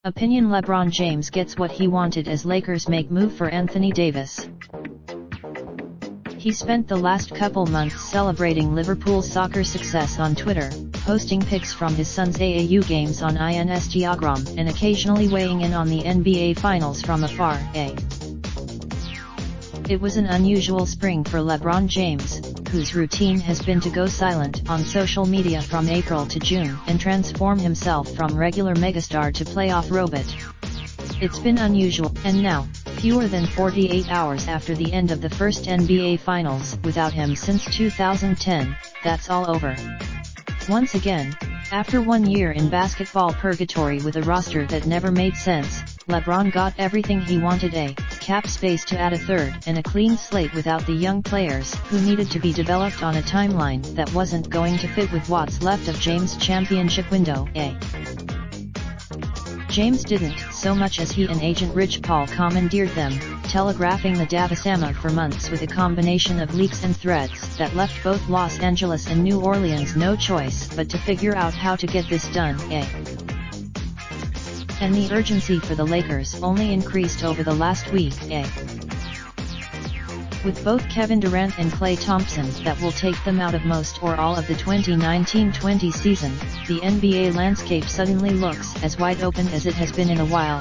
Opinion: LeBron James gets what he wanted as Lakers make move for Anthony Davis. He spent the last couple months celebrating Liverpool's soccer success on Twitter, posting pics from his son's AAU games on Instagram and occasionally weighing in on the NBA Finals from afar. It was an unusual spring for LeBron James, whose routine has been to go silent on social media from April to June and transform himself from regular megastar to playoff robot. It's been unusual, and now, fewer than 48 hours after the end of the first NBA Finals without him since 2010, that's all over. Once again, after 1 year in basketball purgatory with a roster that never made sense, LeBron got everything he wanted: cap space to add a third and a clean slate without the young players who needed to be developed on a timeline that wasn't going to fit with what's left of James' championship window. James didn't so much as he and agent Rich Paul commandeered them, telegraphing the Davisama for months with a combination of leaks and threads that left both Los Angeles and New Orleans no choice but to figure out how to get this done. And the urgency for the Lakers only increased over the last week. With both Kevin Durant and Klay Thompson that will take them out of most or all of the 2019-20 season, the NBA landscape suddenly looks as wide open as it has been in a while.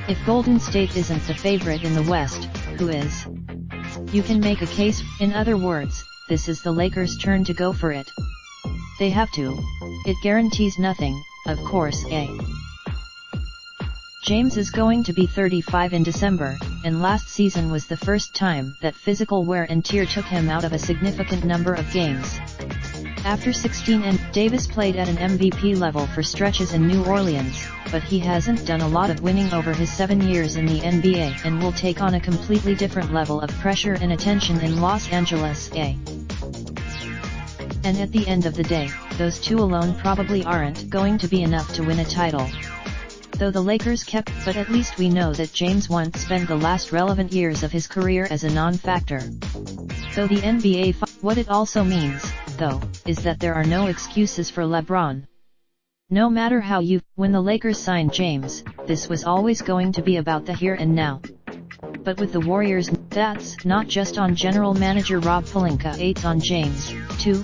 If Golden State isn't the favorite in the West, who is? You can make a case. In other words, this is the Lakers' turn to go for it. They have to. It guarantees nothing, of course. James is going to be 35 in December, and last season was the first time that physical wear and tear took him out of a significant number of games. After 16 and Davis played at an MVP level for stretches in New Orleans, but he hasn't done a lot of winning over his 7 years in the NBA and will take on a completely different level of pressure and attention in Los Angeles. And at the end of the day, those two alone probably aren't going to be enough to win a title. Though the Lakers kept, but at least we know that James once spent the last relevant years of his career as a non-factor. Though the NBA, what it also means, though, is that there are no excuses for LeBron. No matter how when the Lakers signed James, this was always going to be about the here and now. But with the Warriors, that's not just on general manager Rob Pelinka, it's on James, too.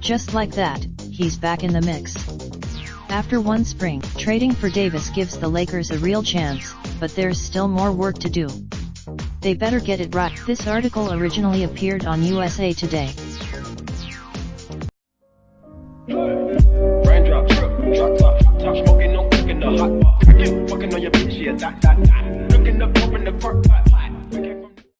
Just like that, he's back in the mix. After one spring, trading for Davis gives the Lakers a real chance, but there's still more work to do. They better get it right. This article originally appeared on USA Today. Raindrop, drop top, smoking, no cooking the hot pot. Fucking on your bitch, yeah, that. Looking up, open the park,